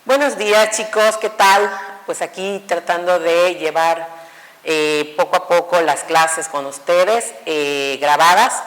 Buenos días, chicos, ¿qué tal? Pues aquí tratando de llevar poco a poco las clases con ustedes grabadas.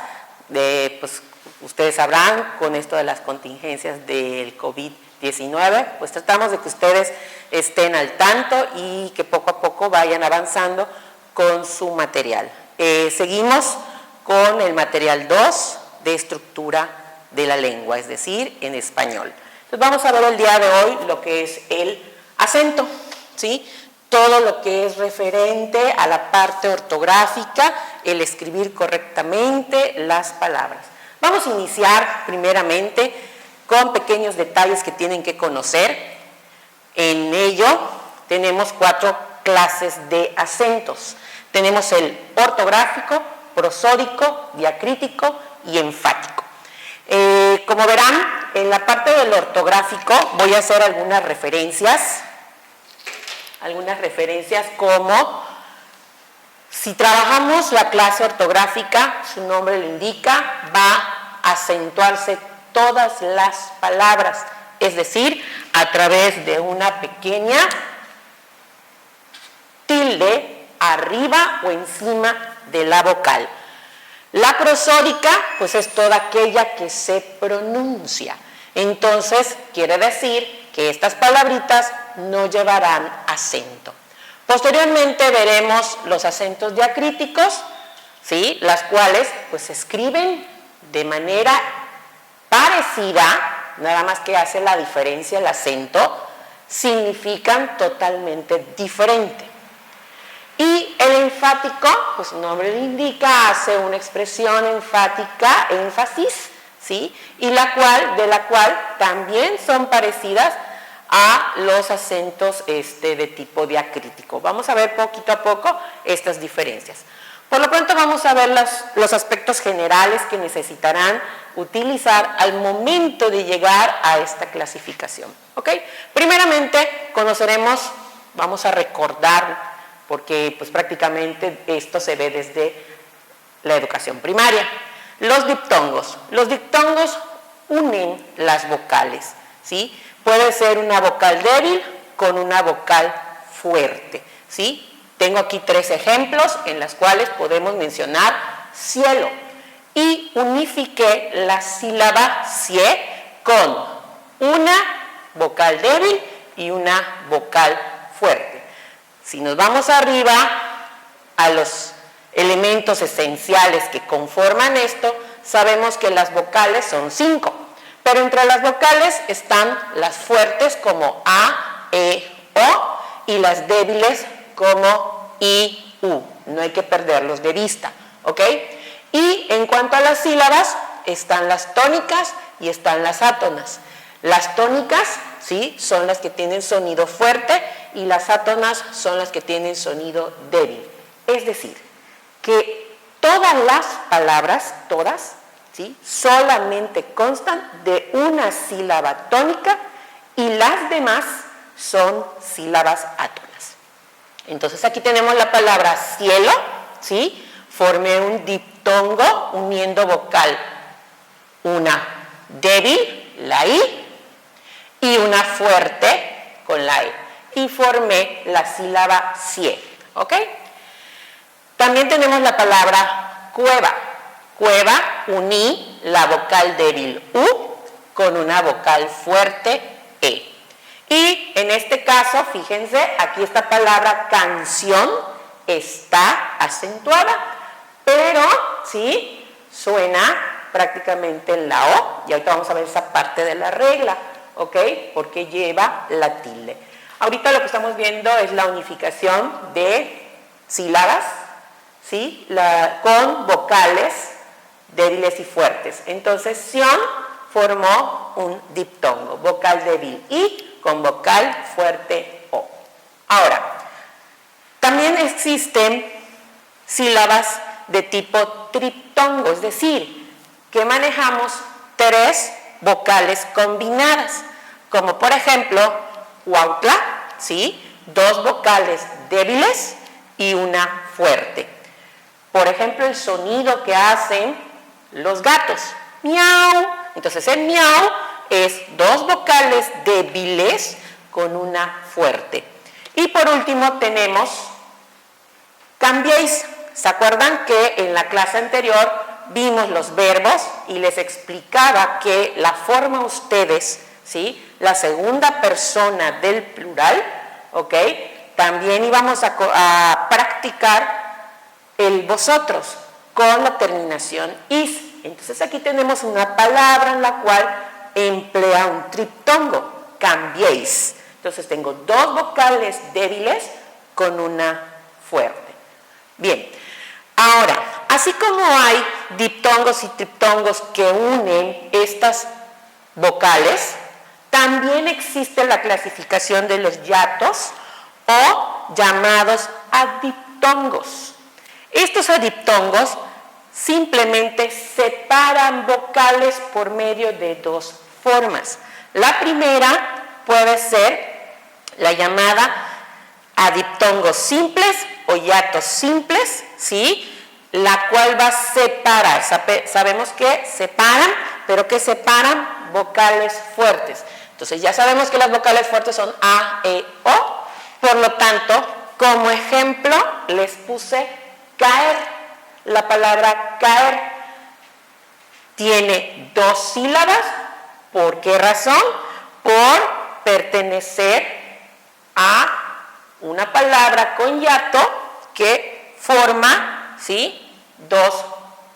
Pues ustedes sabrán, con esto de las contingencias del COVID-19, pues tratamos de que ustedes estén al tanto y que poco a poco vayan avanzando con su material. Seguimos con el material 2 de estructura de la lengua, es decir, en español. Entonces vamos a ver el día de hoy lo que es el acento, ¿sí? Todo lo que es referente a la parte ortográfica, el escribir correctamente las palabras. Vamos a iniciar primeramente con pequeños detalles que tienen que conocer. En ello tenemos 4 clases de acentos. Tenemos el ortográfico, prosódico, diacrítico y enfático. Como verán, en la parte del ortográfico voy a hacer algunas referencias como si trabajamos la clase ortográfica, su nombre lo indica, va a acentuarse todas las palabras, es decir, a través de una pequeña tilde arriba o encima de la vocal. La prosódica, pues es toda aquella que se pronuncia. Entonces, quiere decir que estas palabritas no llevarán acento. Posteriormente veremos los acentos diacríticos, ¿sí? Las cuales pues se escriben de manera parecida, nada más que hace la diferencia el acento, significan totalmente diferente. Y el enfático, pues su nombre lo indica, hace una expresión enfática, énfasis, ¿sí? Y de la cual también son parecidas a los acentos de tipo diacrítico. Vamos a ver poquito a poco estas diferencias. Por lo pronto vamos a ver los aspectos generales que necesitarán utilizar al momento de llegar a esta clasificación, ¿ok? Primeramente vamos a recordar, porque pues prácticamente esto se ve desde la educación primaria. Los diptongos. Los diptongos unen las vocales, ¿sí? Puede ser una vocal débil con una vocal fuerte, ¿sí? Tengo aquí 3 ejemplos en los cuales podemos mencionar cielo. Y unifiqué la sílaba cie con una vocal débil y una vocal fuerte. Si nos vamos arriba a los elementos esenciales que conforman esto, sabemos que las vocales son 5, pero entre las vocales están las fuertes como A, E, O y las débiles como I, U. No hay que perderlos de vista, ¿ok? Y en cuanto a las sílabas, están las tónicas y están las átonas. Las tónicas, ¿sí?, son las que tienen sonido fuerte y las átonas son las que tienen sonido débil. Es decir, que todas las palabras, todas, ¿sí?, solamente constan de una sílaba tónica y las demás son sílabas átonas. Entonces aquí tenemos la palabra cielo, ¿sí?, formé un diptongo uniendo vocal, una débil, la I, y una fuerte con la E, y formé la sílaba cie, ¿ok? También tenemos la palabra cueva. Cueva, uní la vocal débil U con una vocal fuerte E. Y en este caso, fíjense, aquí esta palabra canción está acentuada, pero, ¿sí?, suena prácticamente en la O, y ahorita vamos a ver esa parte de la regla, ¿ok? Porque lleva la tilde. Ahorita lo que estamos viendo es la unificación de sílabas, ¿sí?, con vocales débiles y fuertes. Entonces, Sion formó un diptongo, vocal débil I con vocal fuerte O. Ahora, también existen sílabas de tipo triptongo, es decir, que manejamos 3 vocales combinadas, como por ejemplo, Huautla, ¿sí?, 2 vocales débiles y una fuerte. Por ejemplo, el sonido que hacen los gatos, miau. Entonces el miau es 2 vocales débiles con una fuerte. Y por último tenemos cambiéis. ¿Se acuerdan que en la clase anterior vimos los verbos y les explicaba que la forma ustedes, ¿sí? La segunda persona del plural, ¿ok? También íbamos a practicar el vosotros con la terminación is. Entonces aquí tenemos una palabra en la cual emplea un triptongo, cambiéis. Entonces tengo dos vocales débiles con una fuerte. Bien, ahora, así como hay diptongos y triptongos que unen estas vocales, también existe la clasificación de los hiatos o llamados adiptongos. Estos adiptongos simplemente separan vocales por medio de dos formas. La primera puede ser la llamada adiptongos simples o hiatos simples, ¿sí? La cual va a separar, sabemos que separan, pero que separan vocales fuertes. Entonces ya sabemos que las vocales fuertes son A, E, O, por lo tanto, como ejemplo les puse caer. La palabra caer tiene dos sílabas. ¿Por qué razón? Por pertenecer a una palabra con hiato que forma, ¿sí?, dos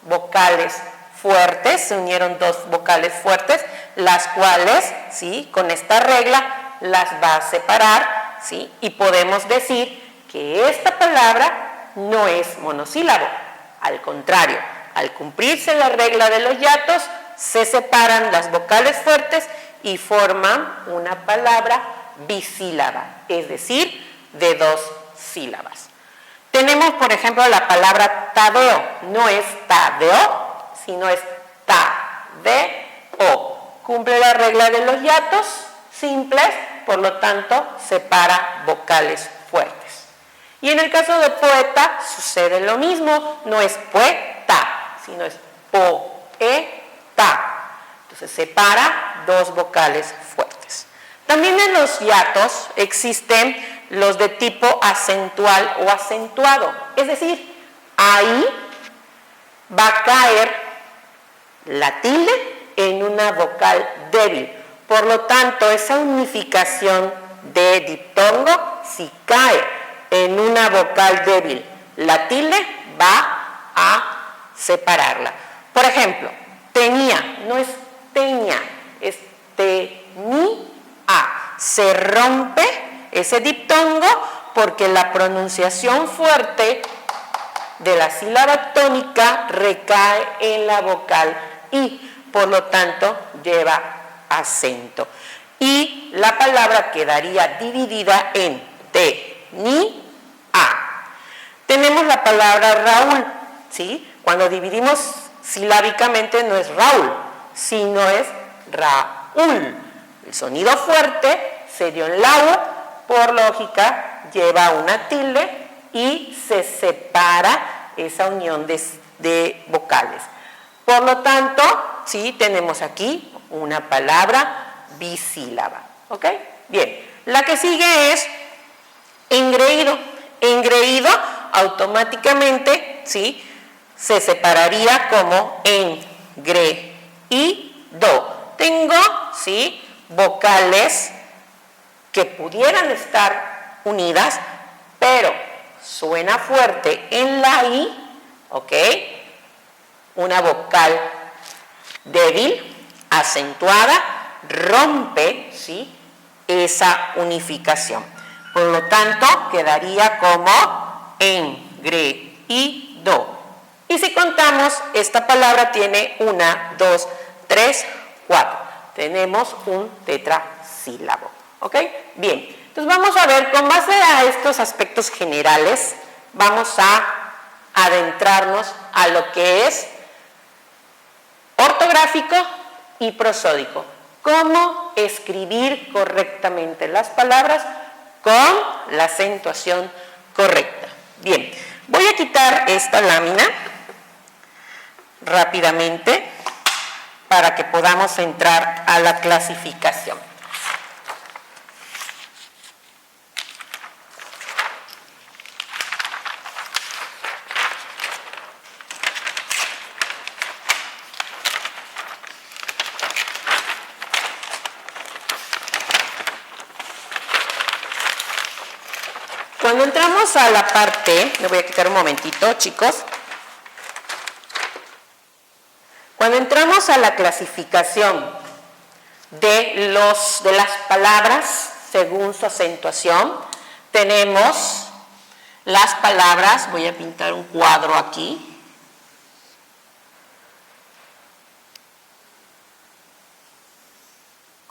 vocales fuertes, se unieron dos vocales fuertes, las cuales, ¿sí?, con esta regla las va a separar, ¿sí?, y podemos decir que esta palabra no es monosílabo. Al contrario, al cumplirse la regla de los hiatos, se separan las vocales fuertes y forman una palabra bisílaba, es decir, de dos sílabas. Tenemos, por ejemplo, la palabra Tadeo. No es Tadeo, sino es Tadeo. Cumple la regla de los hiatos simples, por lo tanto, separa vocales fuertes. Y en el caso de poeta sucede lo mismo. No es poeta, sino es poeta. Entonces separa dos vocales fuertes. También en los hiatos existen los de tipo acentual o acentuado. Es decir, ahí va a caer la tilde en una vocal débil. Por lo tanto, esa unificación de diptongo, si cae en una vocal débil, la tilde va a separarla. Por ejemplo, tenía, no es teña, es tenía. Se rompe ese diptongo porque la pronunciación fuerte de la sílaba tónica recae en la vocal I, por lo tanto lleva acento. Y la palabra quedaría dividida en te, ni, a. Tenemos la palabra Raúl, ¿sí? Cuando dividimos silábicamente no es Raúl, sino es Raúl. El sonido fuerte se dio en la U, por lógica lleva una tilde y se separa esa unión de vocales. Por lo tanto, sí, tenemos aquí una palabra bisílaba. ¿Ok? Bien, la que sigue es engreído. Engreído automáticamente, ¿sí?, se separaría como engreído. Tengo, ¿sí?, vocales que pudieran estar unidas, pero suena fuerte en la I, ¿ok? Una vocal débil, acentuada, rompe, ¿sí?, esa unificación. Por lo tanto, quedaría como engreído. Y si contamos, esta palabra tiene 1, 2, 3, 4. Tenemos un tetrasílabo. ¿Ok? Bien. Entonces vamos a ver, con base a estos aspectos generales, vamos a adentrarnos a lo que es ortográfico y prosódico. Cómo escribir correctamente las palabras con la acentuación correcta. Bien, voy a quitar esta lámina rápidamente para que podamos entrar a la clasificación. Cuando entramos a la parte, me voy a quitar un momentito, chicos. Cuando entramos a la clasificación de las palabras según su acentuación, tenemos las palabras, voy a pintar un cuadro aquí,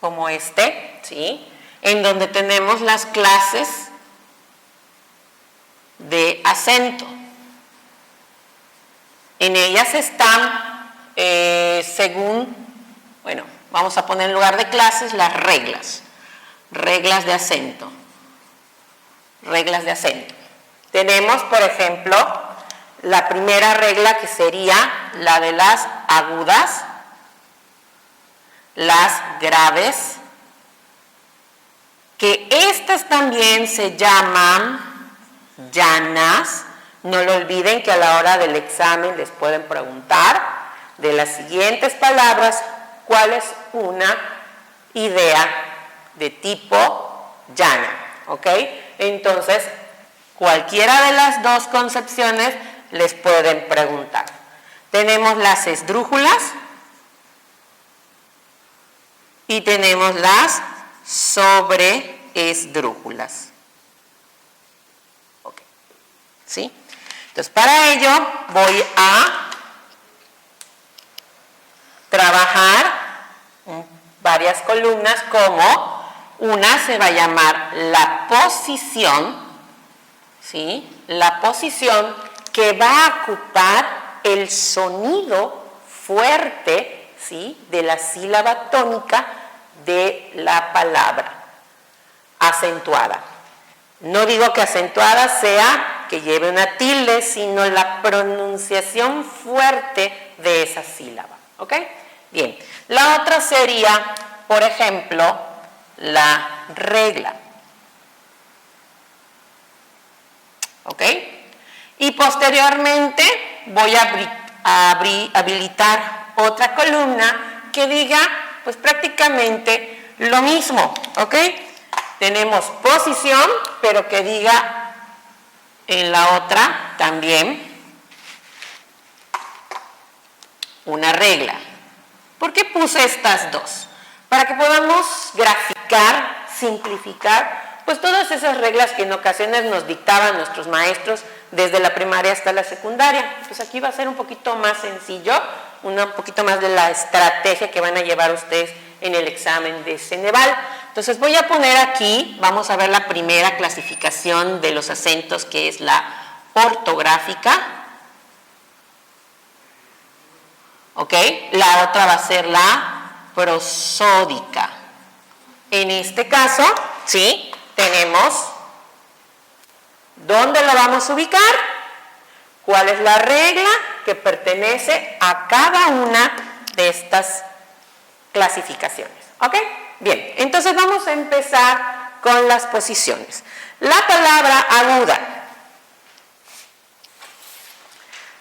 como este, ¿sí? En donde tenemos las clases de acento. En ellas están, según, bueno, vamos a poner en lugar de clases las reglas de acento. Reglas de acento. Tenemos, por ejemplo, la primera regla que sería la de las agudas, las graves, que estas también se llaman llanas. No lo olviden que a la hora del examen les pueden preguntar de las siguientes palabras cuál es una idea de tipo llana, ¿ok? Entonces, cualquiera de las dos concepciones les pueden preguntar. Tenemos las esdrújulas y tenemos las sobreesdrújulas. ¿Ok? ¿Sí? Entonces, para ello voy a trabajar varias columnas, como una se va a llamar la posición, ¿sí? La posición que va a ocupar el sonido fuerte, ¿sí? De la sílaba tónica de la palabra acentuada. No digo que acentuada sea que lleve una tilde, sino la pronunciación fuerte de esa sílaba, ¿ok? Bien, la otra sería, por ejemplo, la regla, ¿ok? Y posteriormente voy a habilitar otra columna que diga, pues prácticamente lo mismo, ¿ok? Tenemos posición, pero que diga en la otra también una regla. ¿Por qué puse estas dos? Para que podamos graficar, simplificar, pues todas esas reglas que en ocasiones nos dictaban nuestros maestros desde la primaria hasta la secundaria. Pues aquí va a ser un poquito más sencillo, un poquito más de la estrategia que van a llevar ustedes en el examen de Ceneval. Entonces voy a poner aquí, vamos a ver la primera clasificación de los acentos, que es la ortográfica. ¿Ok? La otra va a ser la prosódica. En este caso, ¿sí? Tenemos ¿dónde lo vamos a ubicar? ¿Cuál es la regla que pertenece a cada una de estas clasificaciones? ¿Ok? Bien, entonces vamos a empezar con las posiciones. La palabra aguda.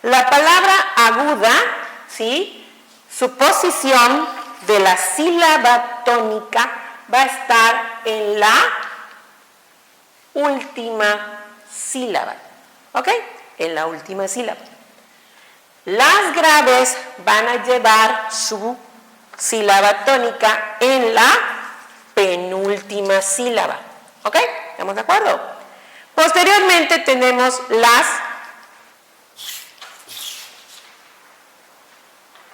La palabra aguda, ¿sí? Su posición de la sílaba tónica va a estar en la última sílaba, ¿ok? En la última sílaba. Las graves van a llevar su sílaba tónica en la penúltima sílaba, ¿ok? ¿Estamos de acuerdo? Posteriormente tenemos las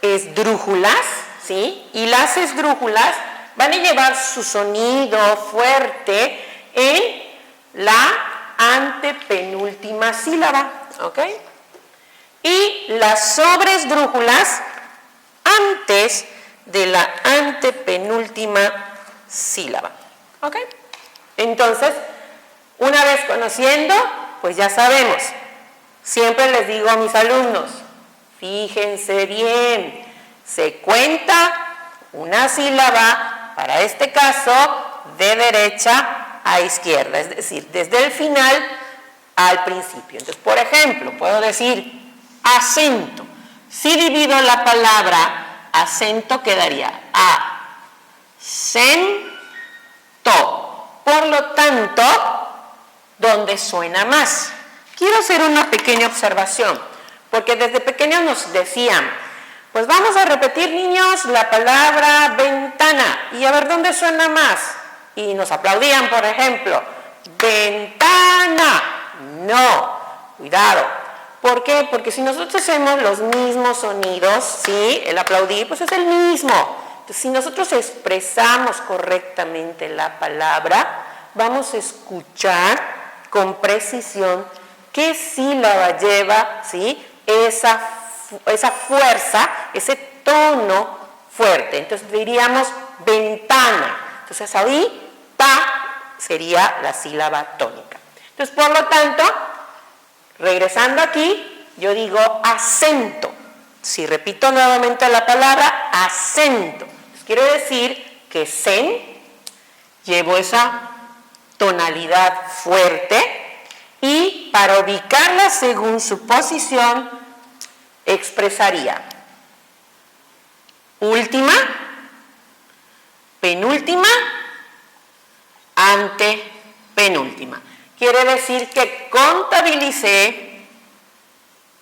esdrújulas, ¿sí? Y las esdrújulas van a llevar su sonido fuerte en la antepenúltima sílaba, ¿ok? Y las sobreesdrújulas antes de la antepenúltima sílaba, ¿ok? Entonces, una vez conociendo, pues ya sabemos. Siempre les digo a mis alumnos, fíjense bien, se cuenta una sílaba, para este caso, de derecha a izquierda, es decir, desde el final al principio. Entonces, por ejemplo, puedo decir acento. Si divido la palabra acento, quedaría acento. Por lo tanto, ¿Dónde suena más? Quiero hacer una pequeña observación, porque desde pequeños nos decían, pues vamos a repetir, niños, la palabra ventana, y a ver dónde suena más. Y nos aplaudían, por ejemplo, ventana. No, cuidado. ¿Por qué? Porque si nosotros hacemos los mismos sonidos, ¿sí? El aplaudir, pues es el mismo. Entonces, si nosotros expresamos correctamente la palabra, vamos a escuchar con precisión qué sílaba lleva, ¿sí? Esa fuerza, ese tono fuerte. Entonces diríamos ventana. Entonces ahí, ta sería la sílaba tónica. Entonces, por lo tanto, regresando aquí, yo digo acento. Si repito nuevamente la palabra, acento. Entonces, quiere decir que sen llevo esa tonalidad fuerte y para ubicarla según su posición expresaría última, penúltima, antepenúltima. Quiere decir que contabilicé,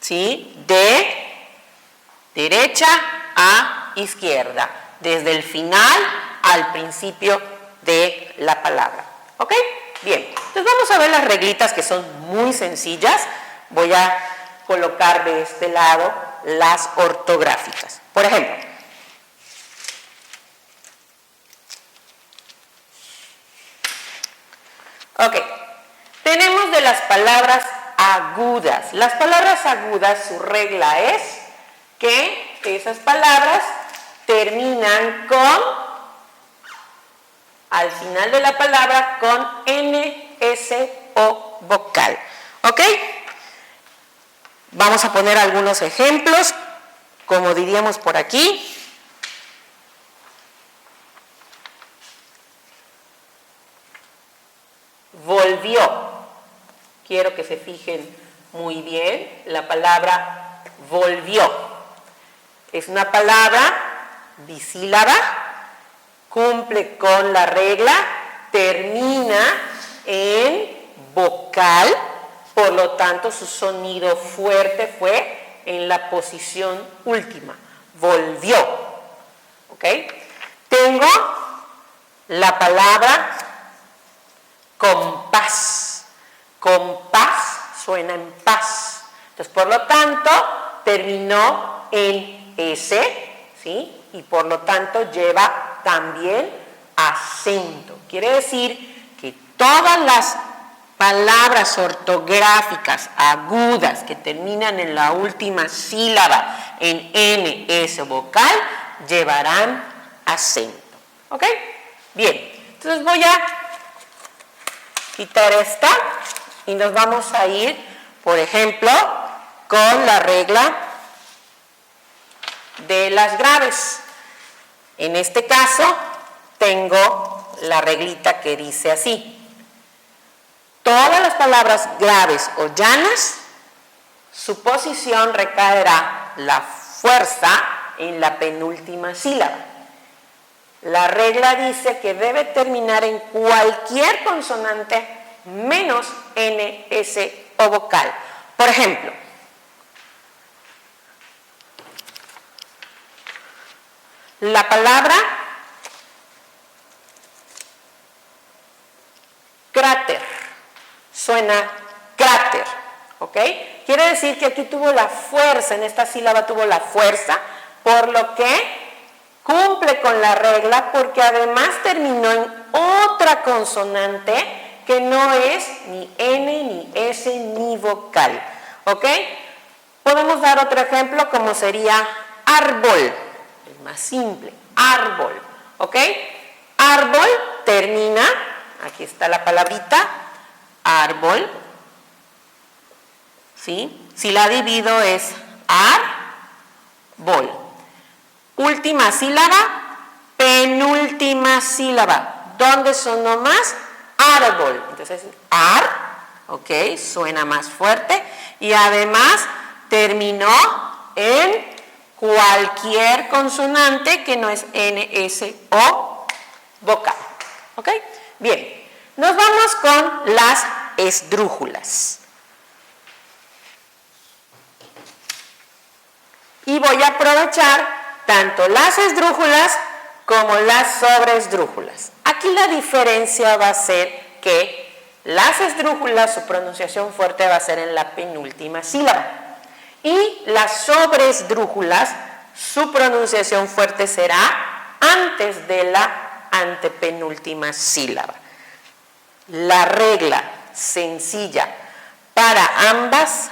¿sí?, de derecha a izquierda, desde el final al principio de la palabra. ¿Ok? Bien, entonces vamos a ver las reglitas que son muy sencillas. Voy a colocar de este lado las ortográficas. Por ejemplo, ok, tenemos de las palabras agudas. Las palabras agudas, su regla es que esas palabras terminan con, al final de la palabra, con N, S o vocal. ¿Ok? Vamos a poner algunos ejemplos, como diríamos por aquí. Volvió. Quiero que se fijen muy bien la palabra volvió. Es una palabra bisílaba, cumple con la regla, termina en vocal, por lo tanto su sonido fuerte fue en la posición última, volvió. ¿Ok? Tengo la palabra compás. Compás suena en paz. Entonces, por lo tanto, terminó en S, ¿sí? Y por lo tanto lleva también acento. Quiere decir que todas las palabras ortográficas agudas que terminan en la última sílaba en N, S vocal, llevarán acento. ¿Ok? Bien, entonces voy a quitar esta y nos vamos a ir, por ejemplo, con la regla de las graves. En este caso, tengo la reglita que dice así. Todas las palabras graves o llanas, su posición recaerá la fuerza en la penúltima sílaba. La regla dice que debe terminar en cualquier consonante menos N, S o vocal. Por ejemplo, la palabra cráter suena cráter, ¿ok? Quiere decir que aquí tuvo la fuerza, en esta sílaba tuvo la fuerza, por lo que cumple con la regla, porque además terminó en otra consonante que no es ni N, ni S, ni vocal, ¿ok? Podemos dar otro ejemplo como sería árbol, es más simple, árbol, ¿ok? Árbol termina, aquí está la palabrita, árbol, ¿sí? Si la divido es árbol. Última sílaba, penúltima sílaba. ¿Dónde sonó más? Árbol. Entonces, ok, suena más fuerte. Y además terminó en cualquier consonante que no es N, S o vocal. ¿Ok? Bien, nos vamos con las esdrújulas. Y voy a aprovechar tanto las esdrújulas como las sobreesdrújulas. Aquí la diferencia va a ser que las esdrújulas, su pronunciación fuerte va a ser en la penúltima sílaba. Y las sobreesdrújulas, su pronunciación fuerte será antes de la antepenúltima sílaba. La regla sencilla para ambas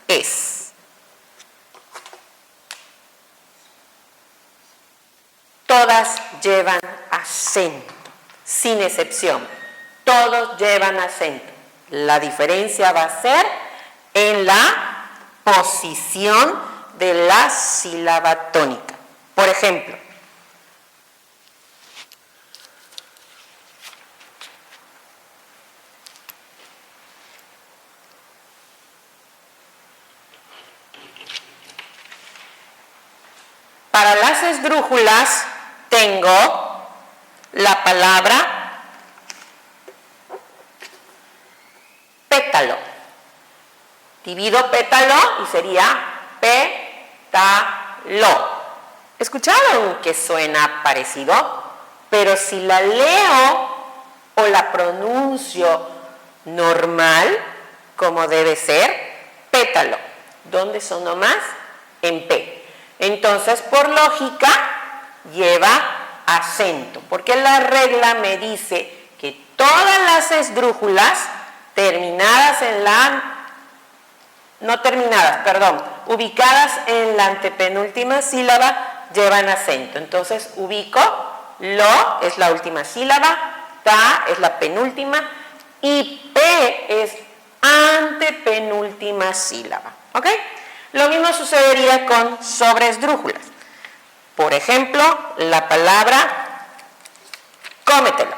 es: todas llevan acento, sin excepción. Todos llevan acento. La diferencia va a ser en la posición de la sílaba tónica. Por ejemplo, para las esdrújulas tengo la palabra pétalo. Divido pétalo y sería pétalo. ¿Escucharon que suena parecido? Pero si la leo o la pronuncio normal, como debe ser, pétalo. ¿Dónde sonó más? En P. Entonces, por lógica, lleva acento, porque la regla me dice que todas las esdrújulas terminadas en la, no terminadas, perdón, ubicadas en la antepenúltima sílaba llevan acento. Entonces ubico, lo es la última sílaba, ta es la penúltima y p es antepenúltima sílaba. ¿Ok? Lo mismo sucedería con sobreesdrújulas. Por ejemplo, la palabra cómetelo.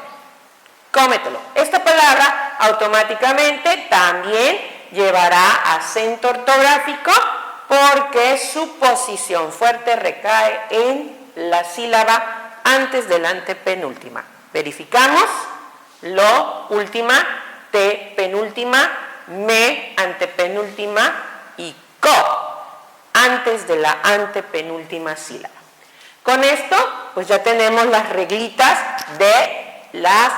Cómetelo. Esta palabra automáticamente también llevará acento ortográfico porque su posición fuerte recae en la sílaba antes de la antepenúltima. Verificamos. Lo, última, te, penúltima, me, antepenúltima y co, antes de la antepenúltima sílaba. Con esto, pues ya tenemos las reglitas de las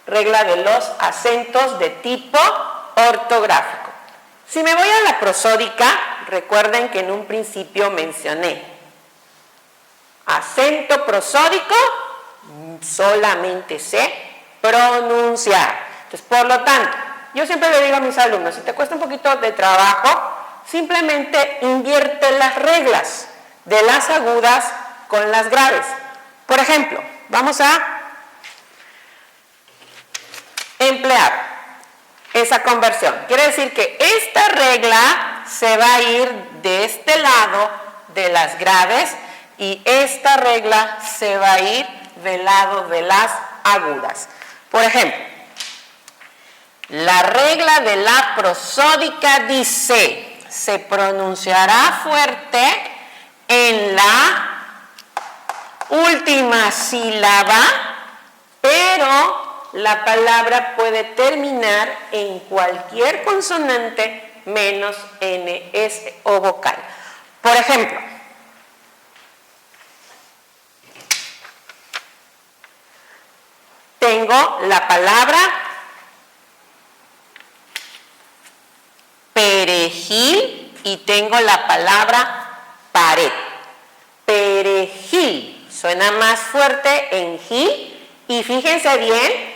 regla de los acentos de tipo ortográfico. Si me voy a la prosódica, recuerden que en un principio mencioné acento prosódico, solamente sé pronunciar. Entonces, por lo tanto, yo siempre le digo a mis alumnos, si te cuesta un poquito de trabajo, simplemente invierte las reglas de las agudas con las graves. Por ejemplo, vamos a emplear esa conversión. Quiere decir que esta regla se va a ir de este lado de las graves y esta regla se va a ir del lado de las agudas. Por ejemplo, la regla de la prosódica dice, se pronunciará fuerte en la última sílaba, pero la palabra puede terminar en cualquier consonante menos N, S o vocal. Por ejemplo, tengo la palabra perejil y tengo la palabra pared. Perejil suena más fuerte en gil y fíjense bien,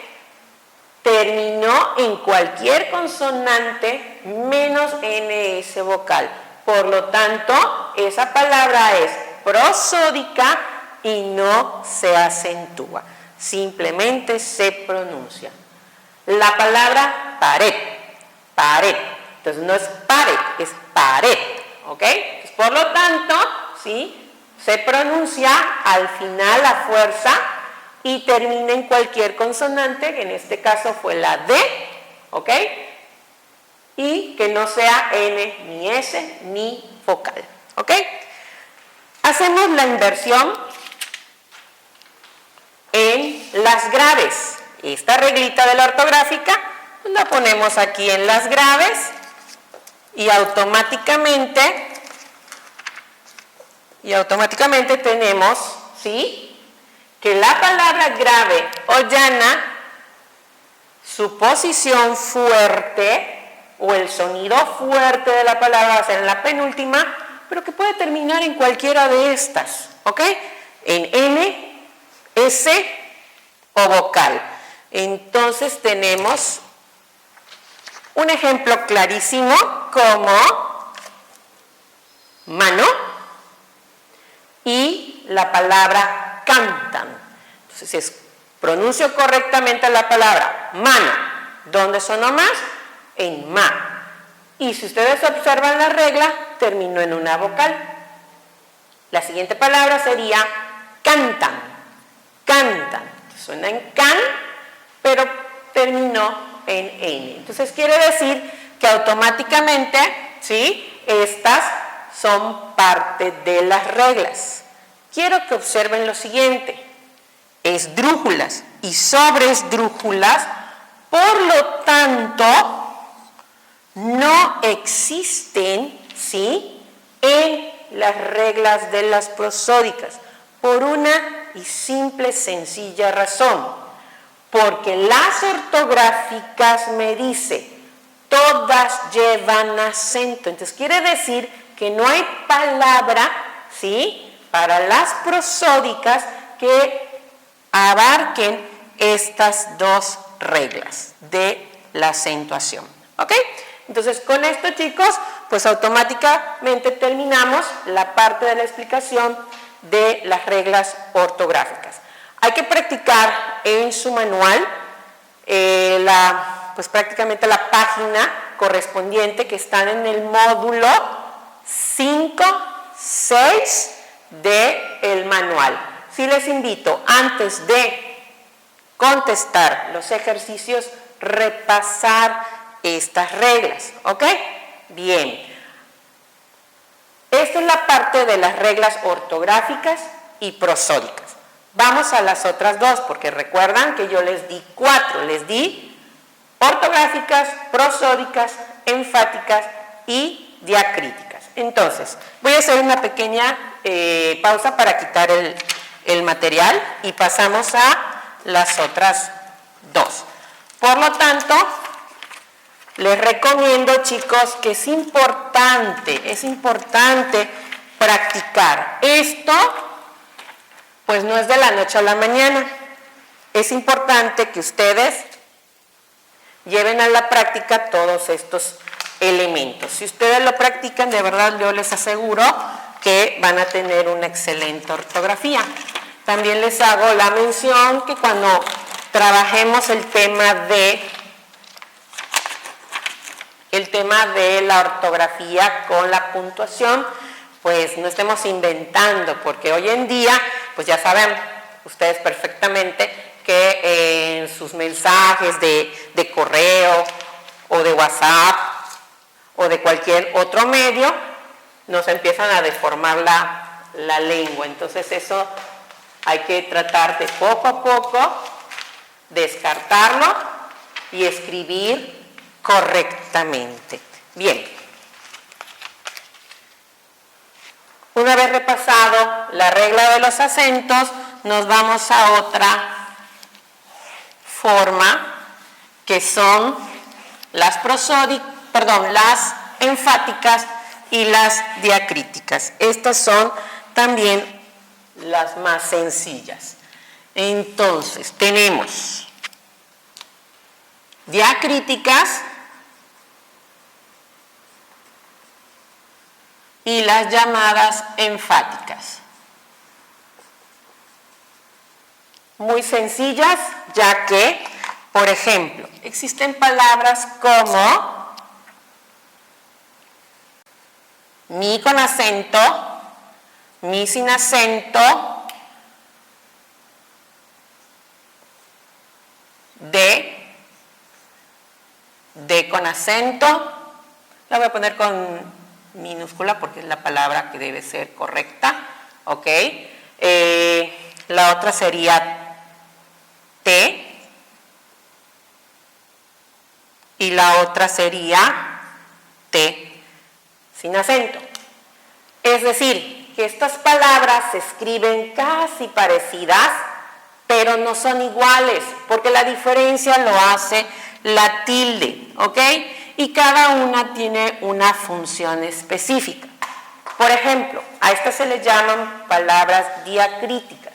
terminó en cualquier consonante menos NS vocal. Por lo tanto, esa palabra es prosódica y no se acentúa. Simplemente se pronuncia. La palabra pared. Pared. Entonces no es pared, es pared. ¿Ok? Entonces, por lo tanto, ¿sí? Se pronuncia al final a fuerza y termina en cualquier consonante, que en este caso fue la D, ¿ok? Y que no sea N, ni S, ni vocal, ¿ok? Hacemos la inversión en las graves esta reglita de la ortográfica, la ponemos aquí en las graves y automáticamente tenemos, ¿sí?, que la palabra grave o llana, su posición fuerte o el sonido fuerte de la palabra va a ser en la penúltima, pero que puede terminar en cualquiera de estas, ¿ok? En N, S o vocal. Entonces tenemos un ejemplo clarísimo como mano y la palabra cantan. Entonces, pronuncio correctamente la palabra mano. ¿Dónde sonó más? En ma. Y si ustedes observan la regla, terminó en una vocal. La siguiente palabra sería cantan. Cantan. Suena en can, pero terminó en N. Entonces quiere decir que automáticamente, ¿sí?, estas son parte de las reglas. Quiero que observen lo siguiente. Esdrújulas y sobresdrújulas, por lo tanto, no existen, ¿sí?, en las reglas de las prosódicas, por una y simple, sencilla razón, porque las ortográficas me dice, todas llevan acento. Entonces quiere decir que no hay palabra, ¿sí?, para las prosódicas que abarquen estas dos reglas de la acentuación. ¿Ok? Entonces con esto, chicos, pues automáticamente terminamos la parte de la explicación de las reglas ortográficas. Hay que practicar en su manual pues prácticamente la página correspondiente que están en el módulo 5, 6 del manual. Sí les invito, antes de contestar los ejercicios, repasar estas reglas, ¿ok? Bien. Esta es la parte de las reglas ortográficas y prosódicas. Vamos a las otras dos, porque recuerdan que yo les di 4, les di ortográficas, prosódicas, enfáticas y diacríticas. Entonces, voy a hacer una pequeña pausa para quitar el material y pasamos a las otras dos. Por lo tanto, les recomiendo, chicos, que es importante practicar. Esto, pues no es de la noche a la mañana. Es importante que ustedes lleven a la práctica todos estos elementos. Si ustedes lo practican, de verdad yo les aseguro que van a tener una excelente ortografía. También les hago la mención que cuando trabajemos el tema de la ortografía con la puntuación, pues no estemos inventando, porque hoy en día, pues ya saben ustedes perfectamente que en sus mensajes de correo o de WhatsApp o de cualquier otro medio, nos empiezan a deformar la lengua. Entonces eso hay que tratar de poco a poco descartarlo y escribir correctamente. Bien. Una vez repasado la regla de los acentos, nos vamos a otra forma, que son las las enfáticas y las diacríticas. Estas son también las más sencillas. Entonces, tenemos diacríticas y las llamadas enfáticas. Muy sencillas, ya que, por ejemplo, existen palabras como mi con acento, mi sin acento, de con acento, la voy a poner con minúscula porque es la palabra que debe ser correcta, ¿ok? La otra sería T, y la otra sería T sin acento. Es decir, que estas palabras se escriben casi parecidas, pero no son iguales, porque la diferencia lo hace la tilde, ¿ok? Y cada una tiene una función específica. Por ejemplo, a estas se le llaman palabras diacríticas.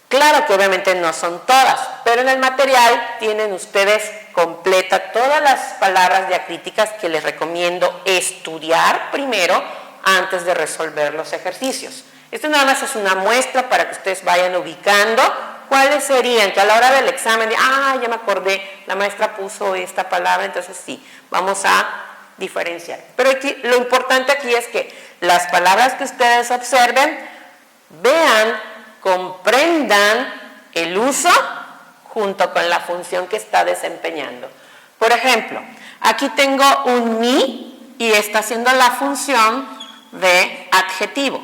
Claro que obviamente no son todas, pero en el material tienen ustedes completa todas las palabras diacríticas que les recomiendo estudiar primero antes de resolver los ejercicios. Esto nada más es una muestra para que ustedes vayan ubicando cuáles serían, que a la hora del examen, ya me acordé, la maestra puso esta palabra, entonces sí, vamos a diferenciar. Pero aquí, lo importante aquí es que las palabras que ustedes observen, vean, comprendan el uso junto con la función que está desempeñando. Por ejemplo, aquí tengo un mi y está haciendo la función de adjetivo.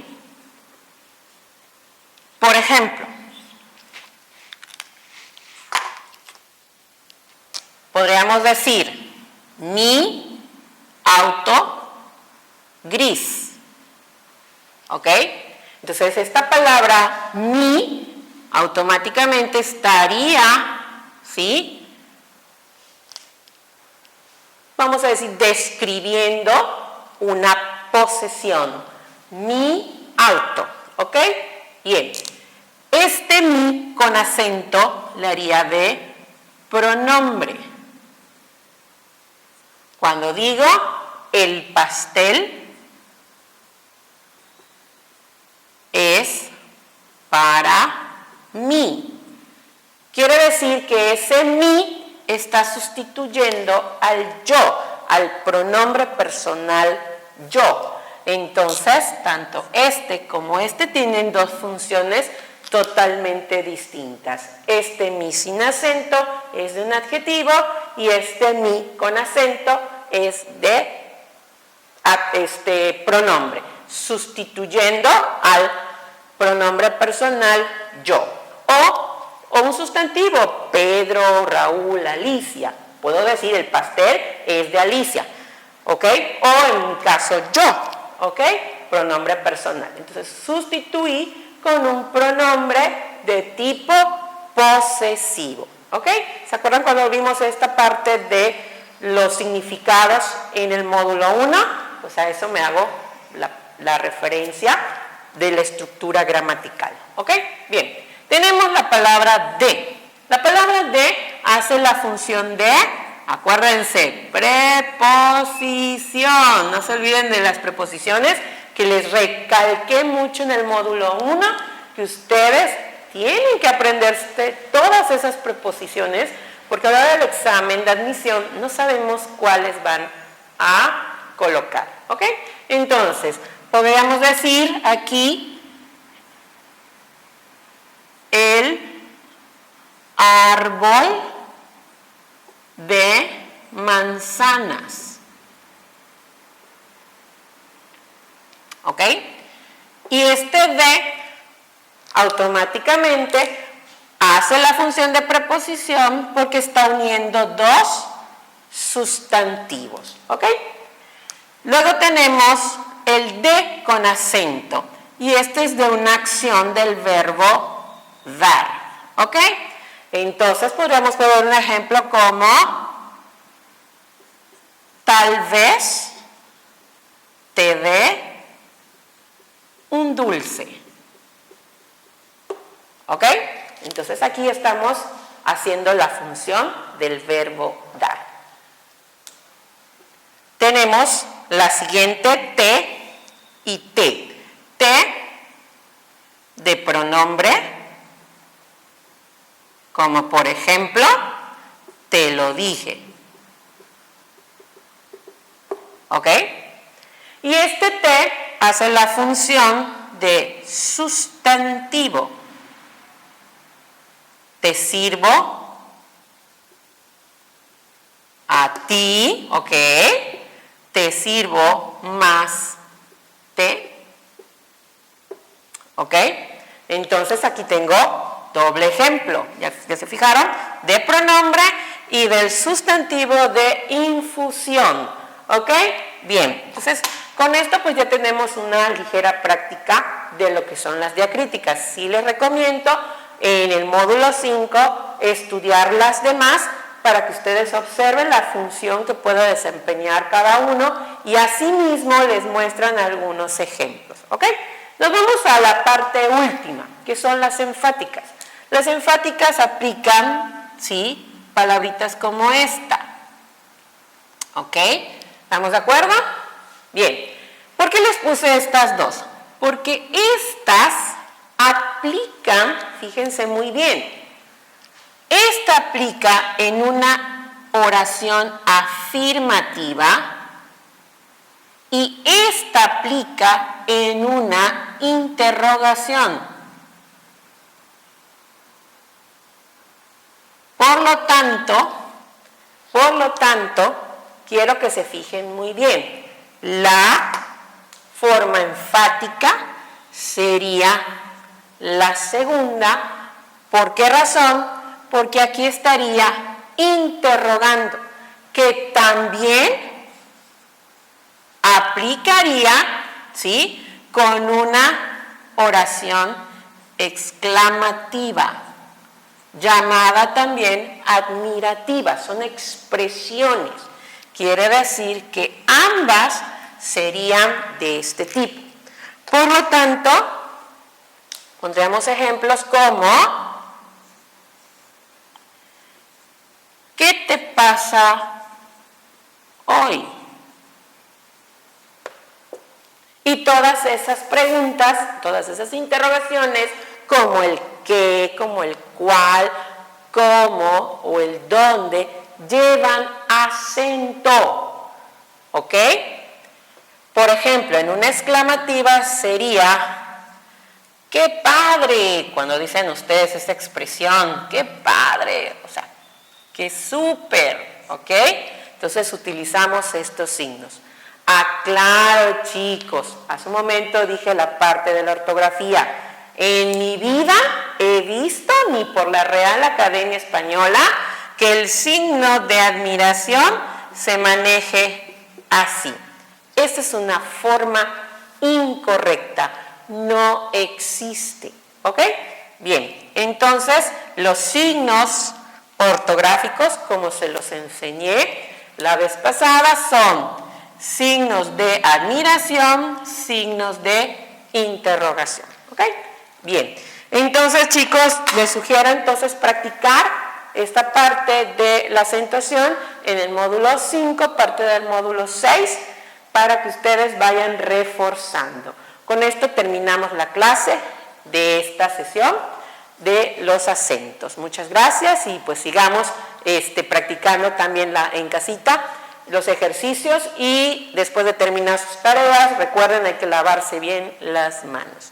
Por ejemplo, podríamos decir mi auto gris. ¿Ok? Entonces esta palabra mi automáticamente estaría, ¿sí? Vamos a decir describiendo una posesión. Mi auto. ¿Ok? Bien. Este mi con acento le haría de pronombre. Cuando digo el pastel es para mí. Quiere decir que ese mí está sustituyendo al yo, al pronombre personal yo. Entonces, tanto este como este tienen dos funciones totalmente distintas. Este mi sin acento es de un adjetivo y este mi con acento es de pronombre, sustituyendo al pronombre personal yo. O un sustantivo, Pedro, Raúl, Alicia. Puedo decir el pastel es de Alicia, ¿ok? O en mi caso yo, ¿ok? Pronombre personal. Entonces sustituí con un pronombre de tipo posesivo, ¿ok? ¿Se acuerdan cuando vimos esta parte de los significados en el módulo 1? Pues a eso me hago la referencia de la estructura gramatical, ¿ok? Bien, tenemos la palabra de. La palabra de hace la función de, acuérdense, preposición. No se olviden de las preposiciones que les recalqué mucho en el módulo 1, que ustedes tienen que aprenderse todas esas preposiciones, porque a la hora del examen de admisión no sabemos cuáles van a colocar, ¿ok? Entonces, podríamos decir aquí el árbol de manzanas, ¿ok? Y este de automáticamente hace la función de preposición porque está uniendo dos sustantivos, ¿ok? Luego tenemos el de con acento y este es de una acción del verbo dar, ¿ok? Entonces podríamos poner un ejemplo como tal vez te dé un dulce, ¿ok? Entonces aquí estamos haciendo la función del verbo dar. Tenemos la siguiente te y te. Te de pronombre, como por ejemplo, te lo dije. ¿Ok? Y este te hace la función de sustantivo. Te sirvo a ti, ¿ok? Te sirvo más té, ¿ok? Entonces aquí tengo doble ejemplo, ya se fijaron, de pronombre y del sustantivo de infusión. ¿Ok? Bien, entonces con esto pues ya tenemos una ligera práctica de lo que son las diacríticas. Sí les recomiendo en el módulo 5 estudiar las demás para que ustedes observen la función que puede desempeñar cada uno y asimismo les muestran algunos ejemplos. ¿Ok? Nos vamos a la parte última, que son las enfáticas. Las enfáticas aplican, ¿sí?, palabritas como esta. ¿Ok? ¿Estamos de acuerdo? Bien. ¿Por qué les puse estas dos? Porque estas aplican, fíjense muy bien, esta aplica en una oración afirmativa y esta aplica en una interrogación. Por lo tanto, quiero que se fijen muy bien. La forma enfática sería la segunda. ¿Por qué razón? Porque aquí estaría interrogando, que también aplicaría, ¿sí?, con una oración exclamativa, llamada también admirativa. Son expresiones. Quiere decir que ambas serían de este tipo. Por lo tanto, pondríamos ejemplos como: ¿qué te pasa hoy? Y todas esas preguntas, todas esas interrogaciones, como el qué, como el cuál, cómo o el dónde, llevan acento. ¿Ok? Por ejemplo, en una exclamativa sería: ¡qué padre! Cuando dicen ustedes esa expresión, ¡qué padre! O sea, ¡qué súper! ¿Ok? Entonces utilizamos estos signos. Aclaro, chicos, hace un momento dije la parte de la ortografía. En mi vida he visto, ni por la Real Academia Española, que el signo de admiración se maneje así. Esta es una forma incorrecta, no existe. ¿Ok? Bien, entonces los signos ortográficos, como se los enseñé la vez pasada, son signos de admiración, signos de interrogación. ¿Ok? Bien, entonces chicos, les sugiero entonces practicar esta parte de la acentuación en el módulo 5, parte del módulo 6, para que ustedes vayan reforzando. Con esto terminamos la clase de esta sesión de los acentos. Muchas gracias y pues sigamos practicando también en casita los ejercicios, y después de terminar sus tareas, recuerden, hay que lavarse bien las manos.